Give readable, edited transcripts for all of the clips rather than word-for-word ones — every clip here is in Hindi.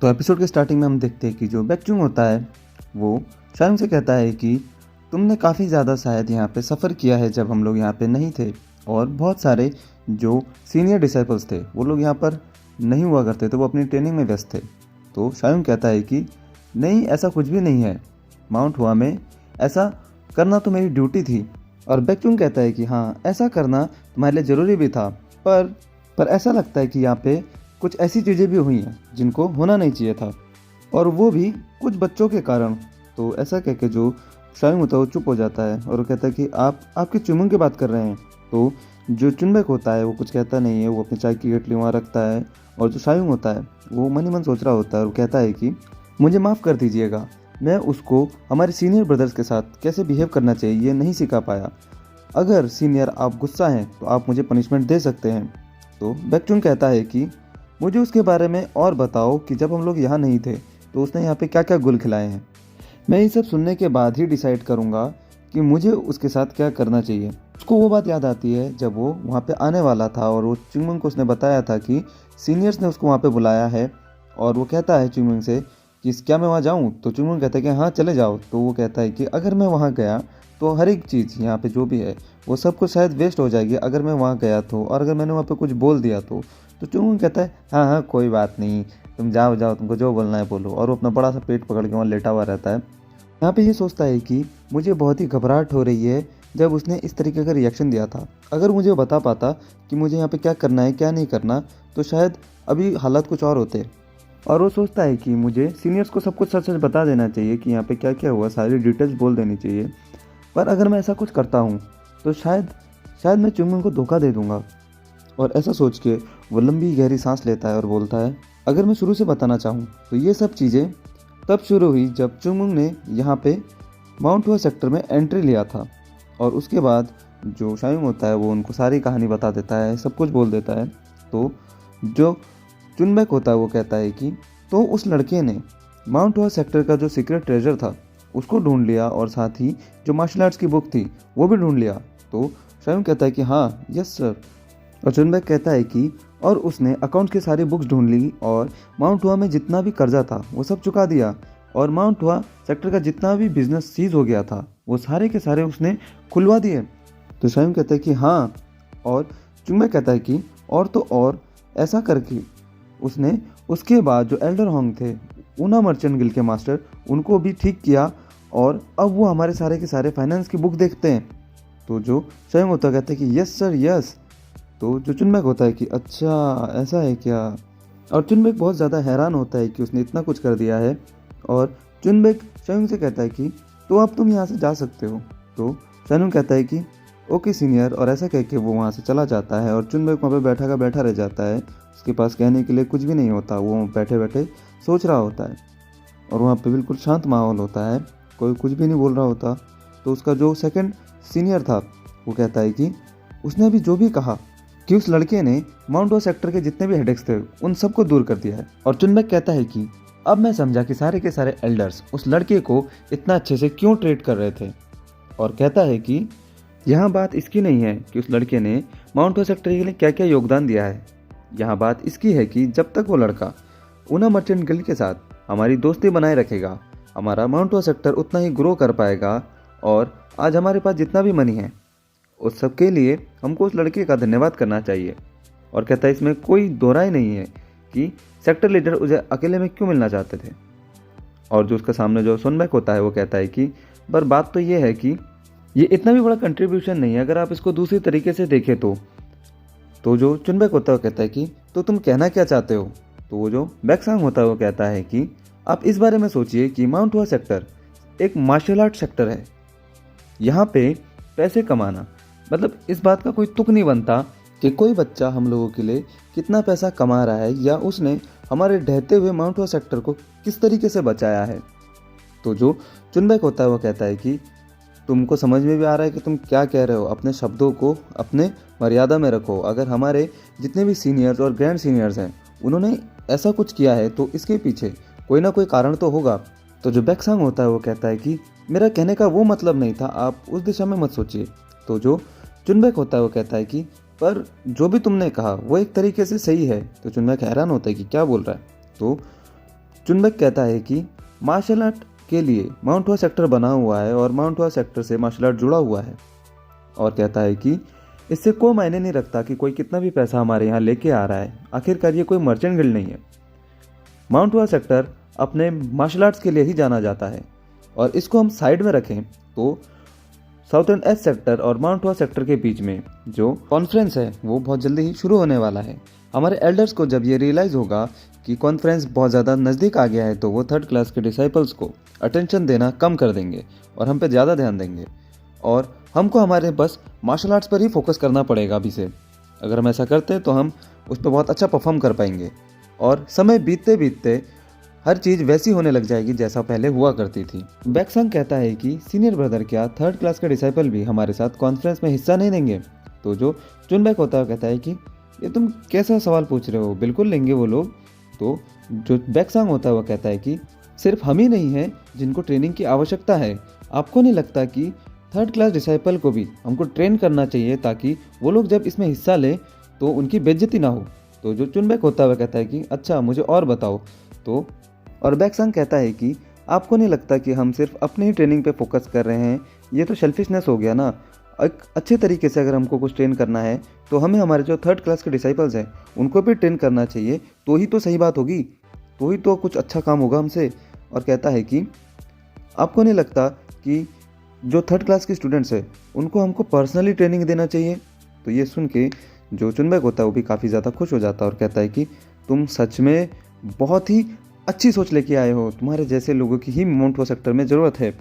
तो एपिसोड के स्टार्टिंग में हम देखते हैं कि जो बैकचुंग होता है वो शायंग से कहता है कि तुमने काफ़ी ज़्यादा शायद यहाँ पे सफ़र किया है जब हम लोग यहाँ पे नहीं थे, और बहुत सारे जो सीनियर डिसाइपल्स थे वो लोग यहाँ पर नहीं हुआ करते थे, वो अपनी ट्रेनिंग में व्यस्त थे। तो शायंग कहता है कि नहीं, ऐसा कुछ भी नहीं है, माउंट हुआ में ऐसा करना तो मेरी ड्यूटी थी। और बैकचुंग कहता है कि हाँ, ऐसा करना तुम्हारे लिए ज़रूरी भी था, पर ऐसा लगता है कि यहाँ पे कुछ ऐसी चीज़ें भी हुई हैं जिनको होना नहीं चाहिए था, और वो भी कुछ बच्चों के कारण। तो ऐसा कह के जो शायंग होता है वो चुप हो जाता है और वो कहता है कि आप आपकी चुनमुन की बात कर रहे हैं। तो जो चुनबेक होता है वो कुछ कहता नहीं है, वो अपनी चाय की केटली वहाँ रखता है, और जो शायंग होता है वो मन ही मन सोच रहा होता है और वो कहता है कि मुझे माफ़ कर दीजिएगा, मैं उसको हमारे सीनियर ब्रदर्स के साथ कैसे बिहेव करना चाहिए ये नहीं सिखा पाया। अगर सीनियर आप गुस्सा हैं तो आप मुझे पनिशमेंट दे सकते हैं। तो बैकचुंग कहता है कि मुझे उसके बारे में और बताओ कि जब हम लोग यहाँ नहीं थे तो उसने यहाँ पे क्या क्या गुल खिलाए हैं। मैं ये सब सुनने के बाद ही डिसाइड करूँगा कि मुझे उसके साथ क्या करना चाहिए। उसको वो बात याद आती है जब वो वहाँ पे आने वाला था और वो चुंगमुंग को उसने बताया था कि सीनियर्स ने उसको वहाँ पे बुलाया है, और वो कहता है चुंगमुंग से कि क्या मैं वहाँ जाऊँ। तो चुंगमुंग कहता है कि हाँ चले जाओ। तो वो कहता है कि अगर मैं वहाँ गया तो हर एक चीज़ यहाँ पे जो भी है वो सब कुछ शायद वेस्ट हो जाएगी अगर मैं वहाँ गया तो, और अगर मैंने वहाँ पे कुछ बोल दिया तो। चुंगमुंग कहता है हाँ हाँ कोई बात नहीं, तुम जाओ जाओ, तुमको जो बोलना है बोलो, और वो अपना बड़ा सा पेट पकड़ के वहाँ लेटा हुआ रहता है। यहाँ पे ये सोचता है कि मुझे बहुत ही घबराहट हो रही है जब उसने इस तरीके का रिएक्शन दिया था। अगर मुझे बता पाता कि मुझे यहाँ पे क्या करना है क्या नहीं करना तो शायद अभी हालात कुछ और होते। और वो सोचता है कि मुझे सीनियर्स को सब कुछ सच सच बता देना चाहिए कि यहाँ पे क्या क्या हुआ, सारी डिटेल्स बोल देनी चाहिए। पर अगर मैं ऐसा कुछ करता हूँ तो शायद मैं चुंगमुंग को धोखा दे दूँगा। और ऐसा सोच के वो लंबी गहरी सांस लेता है और बोलता है अगर मैं शुरू से बताना चाहूँ तो ये सब चीज़ें तब शुरू हुई जब चुंगमुंग ने यहाँ पे माउंट हुआ सेक्टर में एंट्री लिया था। और उसके बाद जो शायंग होता है वो उनको सारी कहानी बता देता है, सब कुछ बोल देता है। तो जो चुनबेक होता है वो कहता है कि तो उस लड़के ने माउंट हुआ सेक्टर का जो सीक्रेट ट्रेजर था उसको ढूंढ लिया, और साथ ही जो मार्शल आर्ट्स की बुक थी वो भी ढूंढ लिया। तो शायंग कहता है कि हाँ यस सर। और चुनबेक कहता है कि और उसने अकाउंट की सारी बुक्स ढूंढ ली और माउंट हुआ में जितना भी कर्जा था वो सब चुका दिया, और माउंट हुआ सेक्टर का जितना भी बिजनेस सीज हो गया था वो सारे के सारे उसने खुलवा दिए। तो शायंग कहता है कि हाँ, और चुनबेक कहता है कि और तो और ऐसा करके उसने उसके बाद जो एल्डर होंग थे, ऊना मर्चेंट गिल्ड के मास्टर, उनको भी ठीक किया, और अब वो हमारे सारे के सारे फाइनेंस की बुक देखते हैं। तो जो शायंग होता कहता है कि यस सर यस। तो जो चुनबेक होता है कि अच्छा ऐसा है क्या। और चुनबेक बहुत ज़्यादा हैरान होता है कि उसने इतना कुछ कर दिया है। और चुनबेक शायंग से कहता है कि तो अब तुम यहाँ से जा सकते हो। तो शायंग कहता है कि ओके सीनियर, और ऐसा कह के वो वहाँ से चला जाता है। और चुनबेक वहाँ पे बैठा का बैठा रह जाता है, उसके पास कहने के लिए कुछ भी नहीं होता, वो बैठे बैठे सोच रहा होता है। और वहाँ पे बिल्कुल शांत माहौल होता है, कोई कुछ भी नहीं बोल रहा होता। तो उसका जो सेकंड सीनियर था वो कहता है कि उसने अभी जो भी कहा कि उस लड़के ने माउंट हुआ सेक्टर के जितने भी हेडेक्स थे उन सबको दूर कर दिया है। और चुनबेक कहता है कि अब मैं समझा कि सारे के सारे एल्डर्स उस लड़के को इतना अच्छे से क्यों ट्रीट कर रहे थे। और कहता है कि यहाँ बात इसकी नहीं है कि उस लड़के ने माउंट हुआ सेक्टर के लिए क्या क्या योगदान दिया है, यहाँ बात इसकी है कि जब तक वो लड़का ऊना मर्चेंट गिल्ड के साथ हमारी दोस्ती बनाए रखेगा, हमारा माउंट हुआ सेक्टर उतना ही ग्रो कर पाएगा, और आज हमारे पास जितना भी मनी है उस सब के लिए हमको उस लड़के का धन्यवाद करना चाहिए। और कहता है इसमें कोई दोहराई नहीं है कि सेक्टर लीडर उसे अकेले में क्यों मिलना चाहते थे। और जो उसका सामने जो सुनबेक होता है वो कहता है कि पर बात तो ये है कि ये इतना भी बड़ा कंट्रीब्यूशन नहीं है अगर आप इसको दूसरी तरीके से देखें तो। जो चुनबेक होता है वो कहता है कि तो तुम कहना क्या चाहते हो। तो वो जो बैकसांग होता है वो कहता है कि आप इस बारे में सोचिए कि माउंट हुआ सेक्टर एक मार्शल आर्ट सेक्टर है, यहाँ पे पैसे कमाना मतलब इस बात का कोई तुक नहीं बनता कि कोई बच्चा हम लोगों के लिए कितना पैसा कमा रहा है, या उसने हमारे ढहते हुए माउंट हुआ सेक्टर को किस तरीके से बचाया है। तो जो चुनबेक होता है वो कहता है कि तुमको समझ में भी आ रहा है कि तुम क्या कह रहे हो, अपने शब्दों को अपने मर्यादा में रखो। अगर हमारे जितने भी सीनियर्स और ग्रैंड सीनियर्स हैं उन्होंने ऐसा कुछ किया है तो इसके पीछे कोई ना कोई कारण तो होगा। तो जो बैकसांग होता है वो कहता है कि मेरा कहने का वो मतलब नहीं था, आप उस दिशा में मत सोचिए। तो जो चुनबेक होता है वो कहता है कि पर जो भी तुमने कहा वो एक तरीके से सही है। तो चुनबेक हैरान होता है कि क्या बोल रहा है। तो चुनबक कहता है कि मार्शल आर्ट के लिए माउंट हुआ सेक्टर बना हुआ है और माउंट हुआ सेक्टर से मार्शल आर्ट जुड़ा हुआ है, और कहता है कि इससे कोई मायने नहीं रखता कि कोई कितना भी पैसा हमारे यहाँ लेके आ रहा है, आखिरकार ये कोई मर्चेंट गिल्ड नहीं है। माउंट हुआ सेक्टर अपने मार्शल आर्ट्स के लिए ही जाना जाता है, और इसको हम साइड में रखें तो साउथर्न एस सेक्टर और माउंट हुआ सेक्टर के बीच में जो कॉन्फ्रेंस है वो बहुत जल्दी ही शुरू होने वाला है। हमारे एल्डर्स को जब ये रियलाइज़ होगा कि कॉन्फ्रेंस बहुत ज़्यादा नज़दीक आ गया है तो वो थर्ड क्लास के डिसाइपल्स को अटेंशन देना कम कर देंगे और हम पे ज़्यादा ध्यान देंगे, और हमको हमारे बस मार्शल आर्ट्स पर ही फोकस करना पड़ेगा अभी से। अगर हम ऐसा करते हैं तो हम उस पर बहुत अच्छा परफॉर्म कर पाएंगे, और समय बीतते बीतते हर चीज़ वैसी होने लग जाएगी जैसा पहले हुआ करती थी। बैक्संग कहता है कि सीनियर ब्रदर क्या थर्ड क्लास के डिसाइपल भी हमारे साथ कॉन्फ्रेंस में हिस्सा नहीं लेंगे? तो जो चुनबैक होता है कहता है कि ये तुम कैसा सवाल पूछ रहे हो, बिल्कुल लेंगे वो लोग। तो जो बैक्संग होता है वो कहता है कि सिर्फ हम ही नहीं हैं जिनको ट्रेनिंग की आवश्यकता है, आपको नहीं लगता कि थर्ड क्लास डिसाइपल को भी हमको ट्रेन करना चाहिए ताकि वो लोग जब इसमें हिस्सा लें तो उनकी बेइज्जती ना हो? तो जो चुनबैक होता है वह कहता है कि अच्छा मुझे और बताओ। तो और बैक्संग कहता है कि आपको नहीं लगता कि हम सिर्फ अपने ही ट्रेनिंग पे फोकस कर रहे हैं, ये तो सेल्फिशनेस हो गया ना। एक अच्छे तरीके से अगर हमको कुछ ट्रेन करना है तो हमें हमारे जो थर्ड क्लास के डिसाइपल्स हैं उनको भी ट्रेन करना चाहिए, तो ही तो सही बात होगी, तो ही तो कुछ अच्छा काम होगा हमसे। और कहता है कि आपको नहीं लगता कि जो थर्ड क्लास के स्टूडेंट्स हैं उनको हमको पर्सनली ट्रेनिंग देना चाहिए? तो ये सुन के जो चुनबैक होता है वो भी काफ़ी ज़्यादा खुश हो जाता है और कहता है कि तुम सच में बहुत ही अच्छी सोच लेके आए हो, तुम्हारे जैसे लोगों की ही माउंट हुआ सेक्टर में ज़रूरत है।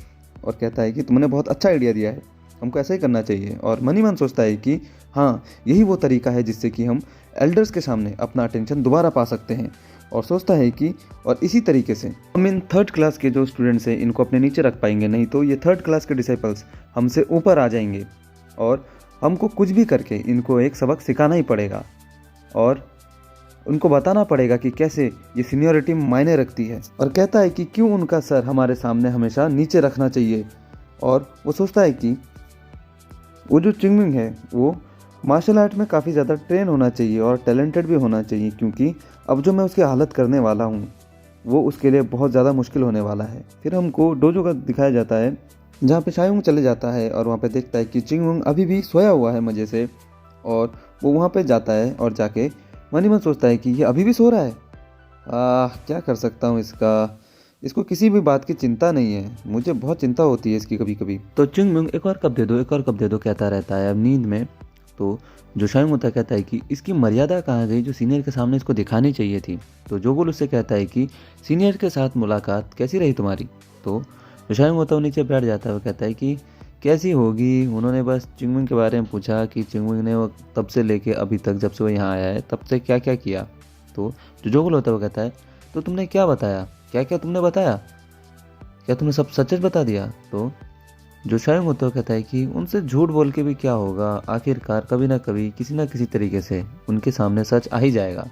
और कहता है कि तुमने बहुत अच्छा आइडिया दिया है, हमको ऐसा ही करना चाहिए। और मन ही मन सोचता है कि हाँ यही वो तरीका है जिससे कि हम एल्डर्स के सामने अपना अटेंशन दोबारा पा सकते हैं। और सोचता है कि और इसी तरीके से हम इन थर्ड क्लास के जो स्टूडेंट्स हैं इनको अपने नीचे रख पाएंगे, नहीं तो ये थर्ड क्लास के डिसाइपल्स हमसे ऊपर आ जाएंगे और हमको कुछ भी करके इनको एक सबक सिखाना ही पड़ेगा और उनको बताना पड़ेगा कि कैसे ये सीनियरिटी मायने रखती है। और कहता है कि क्यों उनका सर हमारे सामने हमेशा नीचे रखना चाहिए। और वो सोचता है कि वो जो चिंगमिंग है वो मार्शल आर्ट में काफ़ी ज़्यादा ट्रेन होना चाहिए और टैलेंटेड भी होना चाहिए, क्योंकि अब जो मैं उसकी हालत करने वाला हूँ वो उसके लिए बहुत ज़्यादा मुश्किल होने वाला है। फिर हमको डोजो का दिखाया जाता है जहाँ पे शायुंग चले जाता है और वहाँ पे देखता है कि चिंगमुंग अभी भी सोया हुआ है मज़े से, और वो वहाँ पे जाता है और जाके मन ही मन सोचता है कि ये अभी भी सो रहा है। क्या कर सकता हूँ इसको किसी भी बात की चिंता नहीं है, मुझे बहुत चिंता होती है इसकी कभी कभी। तो चिंगमुंग एक और कप दे दो, एक और कप दे दो कहता रहता है अब नींद में। तो जो शायुंग होता है कहता है कि इसकी मर्यादा कहाँ गई जो सीनियर के सामने इसको दिखानी चाहिए थी। तो जोगुल उससे कहता है कि सीनियर के साथ मुलाकात कैसी रही तुम्हारी? तो जो शायुंग होता है वो नीचे बैठ जाता है, वो कहता है कि कैसी होगी, उन्होंने बस चिंगमिंग के बारे में पूछा कि चिंगमिंग ने वो तब से लेके अभी तक जब से वो यहाँ आया है तब से क्या क्या किया। तो जो जोगुल होता है वो कहता है तो तुमने क्या बताया, क्या क्या तुमने बताया, क्या तुमने सब सच बता दिया? तो जो शायुंग होता है वो कहता है कि उनसे झूठ बोल के भी क्या होगा, आखिरकार कभी ना कभी किसी ना किसी तरीके से उनके सामने सच आ ही जाएगा।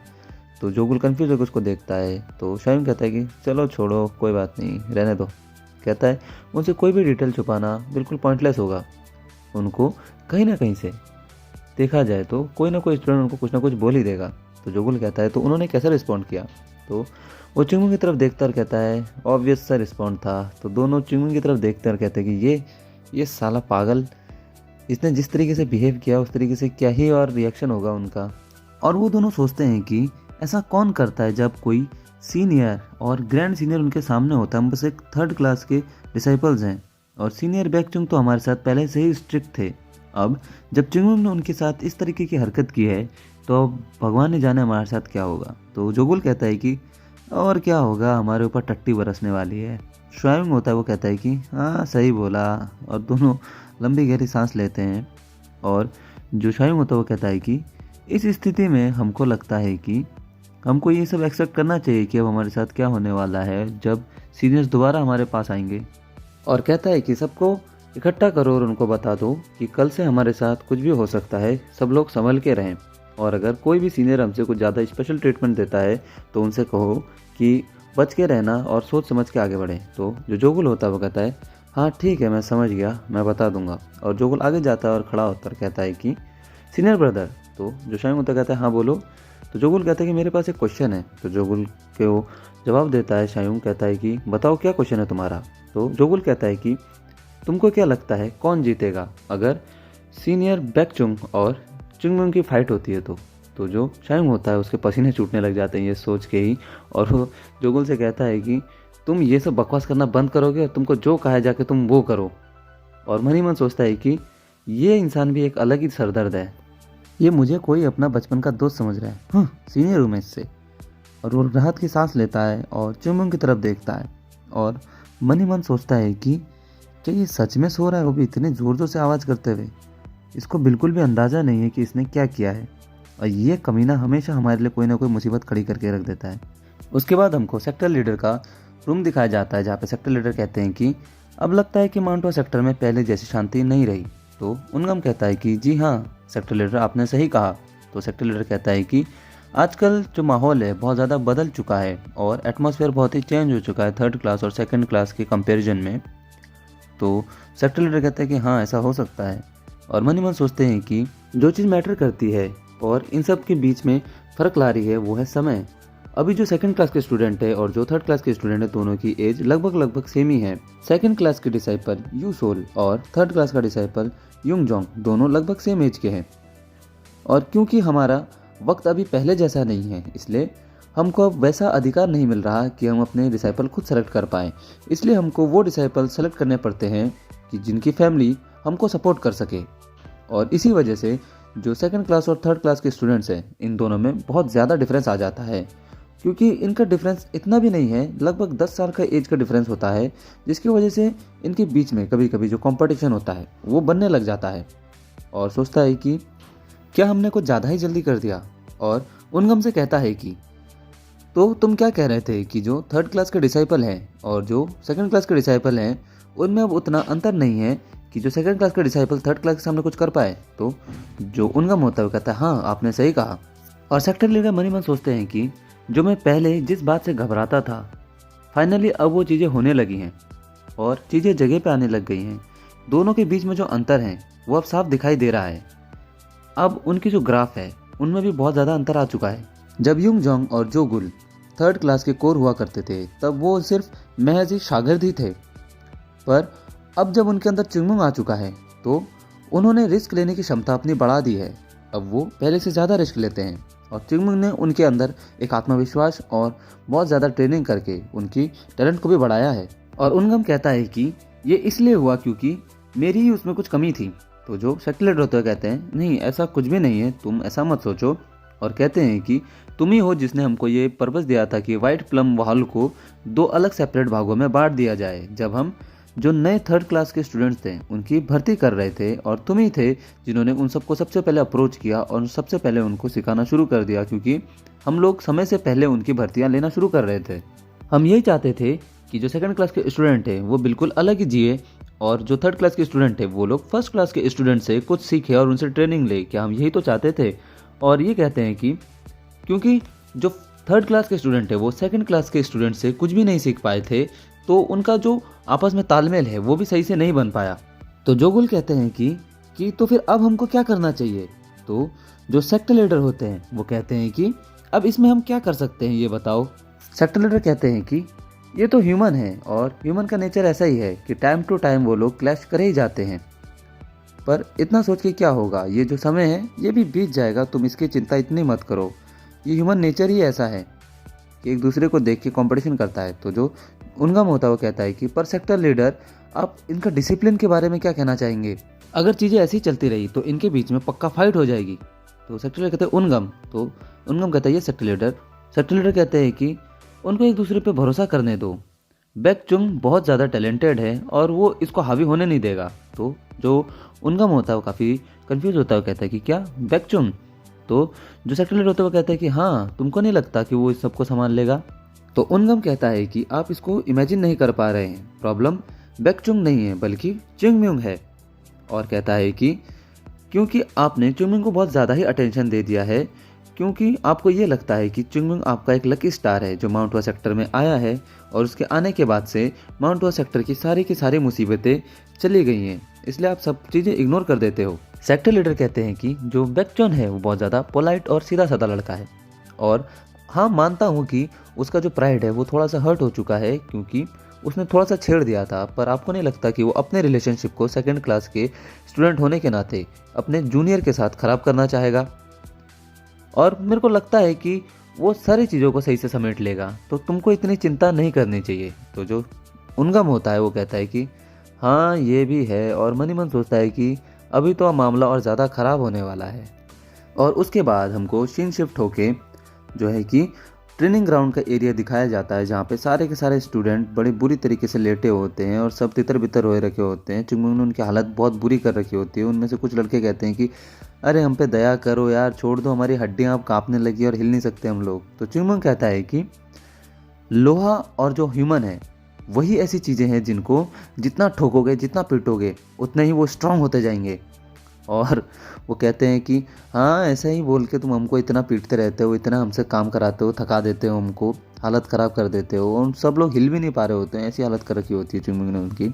तो जोगुल कन्फ्यूज होकर उसको देखता है। तो शायुंग कहता है कि चलो छोड़ो कोई बात नहीं, रहने दो। कहता है उनसे कोई भी डिटेल छुपाना बिल्कुल पॉइंटलेस होगा, उनको कहीं ना कहीं से देखा जाए तो कोई ना कोई स्टूडेंट उनको कुछ ना कुछ बोल ही देगा। तो जोगुल कहता है तो उन्होंने कैसे रिस्पॉन्ड किया? तो वो चिंगमुंग की तरफ देखता और कहता है ऑब्वियस सा रिस्पॉन्ड था। तो दोनों चिंगमुंग की तरफ देखते और कहते हैं कि ये साला पागल, इसने जिस तरीके से बिहेव किया उस तरीके से क्या ही और रिएक्शन होगा उनका। और वो दोनों सोचते हैं कि ऐसा कौन करता है जब कोई सीनियर और ग्रैंड सीनियर उनके सामने होता है। हम बस एक थर्ड क्लास के डिसाइपल्स हैं और सीनियर बैकचुंग तो हमारे साथ पहले से ही स्ट्रिक्ट थे। अब जब चिंगमुंग ने उनके साथ इस तरीके की हरकत की है तो अब भगवान ने जाने हमारे साथ क्या होगा। तो जोगुल कहता है कि और क्या होगा, हमारे ऊपर टट्टी बरसने वाली है। शायुंग होता है वो कहता है कि हाँ सही बोला, और दोनों लंबी गहरी सांस लेते हैं। और जो शायुंग होता है वो कहता है कि इस स्थिति में हमको लगता है कि हमको ये सब एक्सेप्ट करना चाहिए कि अब हमारे साथ क्या होने वाला है जब सीनियर्स दोबारा हमारे पास आएंगे। और कहता है कि सबको इकट्ठा करो और उनको बता दो कि कल से हमारे साथ कुछ भी हो सकता है, सब लोग संभल के रहें। और अगर कोई भी सीनियर हमसे कुछ ज़्यादा स्पेशल ट्रीटमेंट देता है तो उनसे कहो कि बच के रहना और सोच समझ के आगे बढ़ें। तो जो जोगुल होता है वो कहता है हाँ ठीक है, मैं समझ गया, मैं बता दूंगा। और जोगुल आगे जाता है और खड़ा होता है कहता है कि सीनियर ब्रदर। तो जो शायुंग होता कहता है हाँ बोलो। तो जोगुल कहता है कि मेरे पास एक क्वेश्चन है। तो जोगुल को जवाब देता है शायुंग, कहता है कि बताओ क्या क्वेश्चन है तुम्हारा। तो जोगुल कहता है कि तुमको क्या लगता है कौन जीतेगा अगर सीनियर बैकचुंग और चुंगमुंग की फाइट होती है तो जो शायुंग होता है उसके पसीने छूटने लग जाते हैं ये सोच के ही, और वो जोगुल से कहता है कि तुम ये सब बकवास करना बंद करोगे और तुमको जो कहा है जाके तुम वो करो। और मन ही मन सोचता है कि ये इंसान भी एक अलग ही सरदर्द है, ये मुझे कोई अपना बचपन का दोस्त समझ रहा है, हाँ सीनियर हूँ मैं इससे। और वो राहत की सांस लेता है और चुंगमुंग की तरफ देखता है और मन ही मन सोचता है कि क्या ये सच में सो रहा है, वो भी इतने ज़ोर ज़ोर से आवाज़ करते हुए। इसको बिल्कुल भी अंदाज़ा नहीं है कि इसने क्या किया है, और ये कमीना हमेशा हमारे लिए कोई ना कोई मुसीबत खड़ी करके रख देता है। उसके बाद हमको सेक्टर लीडर का रूम दिखाया जाता है, जहाँ पे सेक्टर लीडर कहते हैं कि अब लगता है कि माउंटवा सेक्टर में पहले जैसी शांति नहीं रही। तो उनगम कहता है कि जी हाँ सेक्टर लीडर, आपने सही कहा। तो सेक्टर लीडर कहता है कि आजकल जो माहौल है बहुत ज़्यादा बदल चुका है और एटमॉस्फेयर बहुत ही चेंज हो चुका है थर्ड क्लास और सेकंड क्लास के कंपैरिजन में। तो सेक्टर लीडर कहता है कि हाँ ऐसा हो सकता है, और मन ही मन सोचते हैं कि जो चीज़ मैटर करती है और इन सब के बीच में फ़र्क ला रही है वो है समय। अभी जो सेकंड क्लास के स्टूडेंट है और जो थर्ड क्लास के स्टूडेंट है दोनों की एज लगभग सेम ही है। सेकंड क्लास के डिसाइपल यू सोल और थर्ड क्लास का डिसाइपल युंग जोंग दोनों लगभग सेम एज के हैं, और क्योंकि हमारा वक्त अभी पहले जैसा नहीं है इसलिए हमको अब वैसा अधिकार नहीं मिल रहा कि हम अपने डिसाइपल खुद सेलेक्ट कर पाएँ। इसलिए हमको वो डिसाइपल सेलेक्ट करने पड़ते हैं कि जिनकी फैमिली हमको सपोर्ट कर सके। और इसी वजह से जो सेकंड क्लास और थर्ड क्लास के स्टूडेंट्स हैं इन दोनों में बहुत ज़्यादा डिफरेंस आ जाता है, क्योंकि इनका डिफरेंस इतना भी नहीं है, लगभग 10 साल का एज का डिफरेंस होता है, जिसकी वजह से इनके बीच में कभी कभी जो कंपटीशन होता है वो बनने लग जाता है। और सोचता है कि क्या हमने कुछ ज़्यादा ही जल्दी कर दिया। और उनगम से कहता है कि तो तुम क्या कह रहे थे कि जो थर्ड क्लास के डिसाइपल हैं और जो सेकंड क्लास के डिसाइपल हैं उनमें अब उतना अंतर नहीं है कि जो सेकंड क्लास के डिसाइपल थर्ड क्लास के सामने कुछ कर पाए। तो जो उनगम होता है वो कहता है हाँ आपने सही कहा। और सेक्टर लीडर मन ही मन सोचते हैं कि जो मैं पहले जिस बात से घबराता था फाइनली अब वो चीज़ें होने लगी हैं और चीज़ें जगह पे आने लग गई हैं। दोनों के बीच में जो अंतर है वो अब साफ दिखाई दे रहा है। अब उनकी जो ग्राफ है उनमें भी बहुत ज़्यादा अंतर आ चुका है। जब युंग जोंग और जोगुल थर्ड क्लास के कोर हुआ करते थे तब वो सिर्फ महज ही शागिर्द ही थे, पर अब जब उनके अंदर चुंगमुंग आ चुका है तो उन्होंने रिस्क लेने की क्षमता अपनी बढ़ा दी है। अब वो पहले से ज़्यादा रिस्क लेते हैं और चुंगमुंग ने उनके अंदर एक आत्मविश्वास और बहुत ज़्यादा ट्रेनिंग करके उनकी टैलेंट को भी बढ़ाया है। और उनगम कहता है कि ये इसलिए हुआ क्योंकि मेरी ही उसमें कुछ कमी थी। तो जो सेक्टर लीडर होते हैं कहते हैं नहीं ऐसा कुछ भी नहीं है, तुम ऐसा मत सोचो, और कहते हैं कि तुम ही हो जिसने हमको ये पर्पस दिया था कि वाइट प्लम हॉल को 2 अलग सेपरेट भागों में बांट दिया जाए जब हम जो नए थर्ड क्लास के स्टूडेंट्स थे उनकी भर्ती कर रहे थे, और तुम ही थे जिन्होंने उन सबको सबसे पहले अप्रोच किया और सबसे पहले उनको सिखाना शुरू कर दिया, क्योंकि हम लोग समय से पहले उनकी भर्तियां लेना शुरू कर रहे थे। हम यही चाहते थे कि जो सेकंड क्लास के स्टूडेंट थे वो बिल्कुल अलग ही जिए और जो थर्ड क्लास के स्टूडेंट थे वो लोग फर्स्ट क्लास के स्टूडेंट से कुछ सीखे और उनसे ट्रेनिंग ले। क्या हम यही तो चाहते थे। और ये कहते हैं कि क्योंकि जो थर्ड क्लास के स्टूडेंट है वो सेकंड क्लास के स्टूडेंट से कुछ भी नहीं सीख पाए थे तो उनका जो आपस में तालमेल है वो भी सही से नहीं बन पाया। तो जोगुल कहते हैं कि तो फिर अब हमको क्या करना चाहिए। तो जो सेक्टर लीडर होते हैं वो कहते हैं कि अब इसमें हम क्या कर सकते हैं ये बताओ। सेक्टर लीडर कहते हैं कि ये तो ह्यूमन है और ह्यूमन का नेचर ऐसा ही है कि टाइम टू टाइम वो लोग क्लैश करे ही जाते हैं, पर इतना सोच के क्या होगा, ये जो समय है ये भी बीत जाएगा, तुम इसकी चिंता इतनी मत करो। ये ह्यूमन नेचर ही ऐसा है कि एक दूसरे को देख के कंपटीशन करता है। तो जो उनगम होता है वो कहता है कि पर सेक्टर लीडर आप इनका डिसिप्लिन के बारे में क्या कहना चाहेंगे। अगर चीज़ें ऐसी चलती रही तो इनके बीच में पक्का फाइट हो जाएगी। तो सेक्टर लीडर कहते हैं उनगम। तो उनगम कहता है ये सेक्टर लीडर कहते हैं कि उनको एक दूसरे पे भरोसा करने दो। बैकचुंग बहुत ज़्यादा टैलेंटेड है और वो इसको हावी होने नहीं देगा। तो जो उनगम होता है वो काफ़ी कंफ्यूज होता है, वो कहता है कि क्या बैकचुंग। तो जो सेक्टर लीडर होता है वो कहता है कि हाँ तुमको नहीं लगता कि वो इस सबको संभाल लेगा। तो उनगम कहता है कि आप इसको इमेजिन नहीं कर पा रहे हैं, प्रॉब्लम बैकचुंग नहीं है बल्कि चुंगम्यूंग है। और कहता है कि क्योंकि आपने चुंगम्यूंग को बहुत ज़्यादा ही अटेंशन दे दिया है, क्योंकि आपको ये लगता है कि चुंगम्यूंग आपका एक लकी स्टार है जो माउंटवा सेक्टर में आया है और उसके आने के बाद से माउंटवा सेक्टर की सारी मुसीबतें चली गई हैं, इसलिए आप सब चीज़ें इग्नोर कर देते हो। सेक्टर लीडर कहते हैं कि जो बैकचुंग है वो बहुत ज़्यादा पोलाइट और सीधा साधा लड़का है, और हाँ, मानता हूँ कि उसका जो प्राइड है वो थोड़ा सा हर्ट हो चुका है, क्योंकि उसने थोड़ा सा छेड़ दिया था। पर आपको नहीं लगता कि वो अपने रिलेशनशिप को सेकंड क्लास के स्टूडेंट होने के नाते अपने जूनियर के साथ ख़राब करना चाहेगा? और मेरे को लगता है कि वो सारी चीज़ों को सही से समेट लेगा, तो तुमको इतनी चिंता नहीं करनी चाहिए। तो जो उनगम होता है वो कहता है कि हाँ ये भी है, और मन ही मन सोचता है कि अभी तो मामला और ज़्यादा ख़राब होने वाला है। और उसके बाद हमको सीन शिफ्ट होके जो है कि ट्रेनिंग ग्राउंड का एरिया दिखाया जाता है, जहाँ पे सारे के सारे स्टूडेंट बड़े बुरी तरीके से लेटे होते हैं और सब तितर बितर होए रखे होते हैं। चुंगमुंग ने उनकी हालत बहुत बुरी कर रखी होती है। उनमें से कुछ लड़के कहते हैं कि अरे हम पे दया करो यार, छोड़ दो, हमारी हड्डियाँ अब कांपने लगी और हिल नहीं सकते हम लोग। तो चुंगमुंग कहता है कि लोहा और जो ह्यूमन है वही ऐसी चीज़ें हैं जिनको जितना ठोकोगे, जितना पीटोगे, उतने ही वो स्ट्रांग होते जाएंगे। और वो कहते हैं कि हाँ, ऐसा ही बोल के तुम हमको इतना पीटते रहते हो, इतना हमसे काम कराते हो, थका देते हो, हमको हालत ख़राब कर देते हो। और सब लोग हिल भी नहीं पा रहे होते हैं, ऐसी हालत कर रखी होती है चुंगमुंग ने उनकी।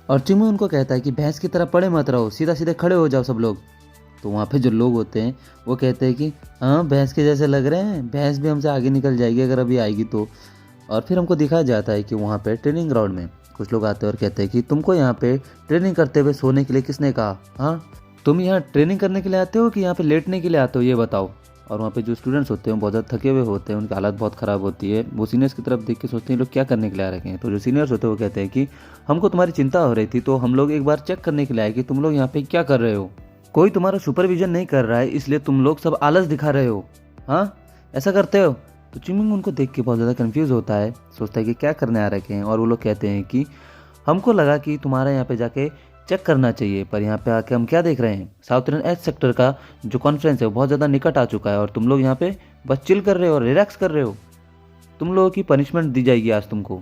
और चुंगमुंग उनको कहता है कि भैंस की तरह पड़े मत रहो, सीधा सीधे खड़े हो जाओ सब लोग। तो वहाँ पे जो लोग होते हैं वो कहते हैं कि हाँ, भैंस के जैसे लग रहे हैं, भैंस भी हमसे आगे निकल जाएगी अगर अभी आएगी तो। और फिर हमको दिखाया जाता है कि वहाँ पे ट्रेनिंग ग्राउंड में कुछ लोग आते हैं और कहते हैं कि तुमको यहाँ पे ट्रेनिंग करते हुए सोने के लिए किसने कहा? हाँ, तुम यहाँ ट्रेनिंग करने के लिए आते हो कि यहाँ पे लेटने के लिए आते हो, ये बताओ। और वहाँ पे जो स्टूडेंट्स होते हैं बहुत ज़्यादा थके हुए होते हैं, उनकी हालत बहुत ख़राब होती है। वो सीनियर्स की तरफ देख के सोचते हैं लोग क्या करने के लिए आ रखे हैं। तो जो सीनियर्स होते हैं वो कहते हैं कि हमको तुम्हारी चिंता हो रही थी, तो हम लोग एक बार चेक करने के लिए आए कि तुम लोग यहाँ पे क्या कर रहे हो। कोई तुम्हारा सुपरविजन नहीं कर रहा है, इसलिए तुम लोग सब आलस दिखा रहे हो। हाँ, ऐसा करते हो? तो चुंगमुंग उनको देख के बहुत ज़्यादा कन्फ्यूज़ होता है, सोचता है कि क्या करने आ रखे हैं। और वो लोग कहते हैं कि हमको लगा कि तुम्हारा यहाँ पे जाके चेक करना चाहिए, पर यहाँ पे आके हम क्या देख रहे हैं, साउथर्न एज सेक्टर का जो कॉन्फ्रेंस है वो बहुत ज़्यादा निकट आ चुका है और तुम लोग यहाँ पे बस चिल कर रहे हो और रिलैक्स कर रहे हो। तुम लोगों की पनिशमेंट दी जाएगी आज तुमको।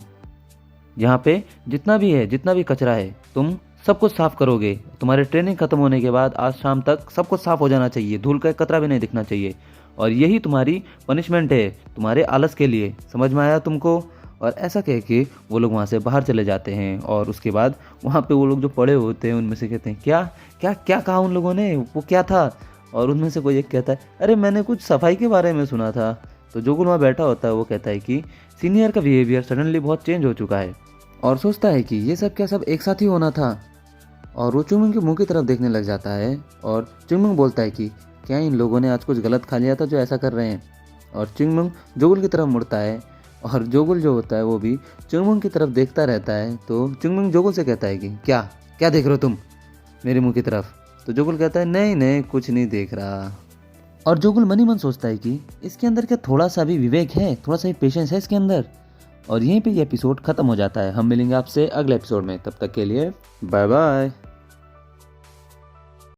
यहाँ पे जितना भी है, जितना भी कचरा है, तुम सब कुछ साफ करोगे। तुम्हारे ट्रेनिंग खत्म होने के बाद आज शाम तक सब कुछ साफ हो जाना चाहिए, धूल का एक कतरा भी नहीं दिखना चाहिए। और यही तुम्हारी पनिशमेंट है तुम्हारे आलस के लिए, समझ में आया तुमको? और ऐसा कह के वो लोग वहाँ से बाहर चले जाते हैं। और उसके बाद वहाँ पे वो लोग जो पड़े होते हैं उनमें से कहते हैं क्या क्या क्या कहा उन लोगों ने, वो क्या था? और उनमें से कोई एक कहता है अरे मैंने कुछ सफाई के बारे में सुना था। तो जो वहाँ बैठा होता है वो कहता है कि सीनियर का बिहेवियर सडनली बहुत चेंज हो चुका है, और सोचता है कि ये सब क्या सब एक साथ ही होना था। और वो चुंगमुंग के मुंह की तरफ देखने लग जाता है और चुंगमुंग बोलता है कि क्या इन लोगों ने आज कुछ गलत खा लिया था जो ऐसा कर रहे हैं? और चुंगमुंग जोगुल की तरफ मुड़ता है और जोगुल जो होता है वो भी चुंगमुंग की तरफ देखता रहता है। तो चुंगमुंग जोगुल से कहता है कि क्या क्या देख रहे हो तुम मेरे मुंह की तरफ? तो जोगुल कहता है नहीं नहीं, कुछ नहीं देख रहा। और जोगुल मन ही मन सोचता है कि इसके अंदर क्या थोड़ा सा भी विवेक है, थोड़ा सा भी पेशेंस है इसके अंदर। और यहीं पे ये एपिसोड खत्म हो जाता है। हम मिलेंगे आपसे अगले एपिसोड में, तब तक के लिए बाय बाय।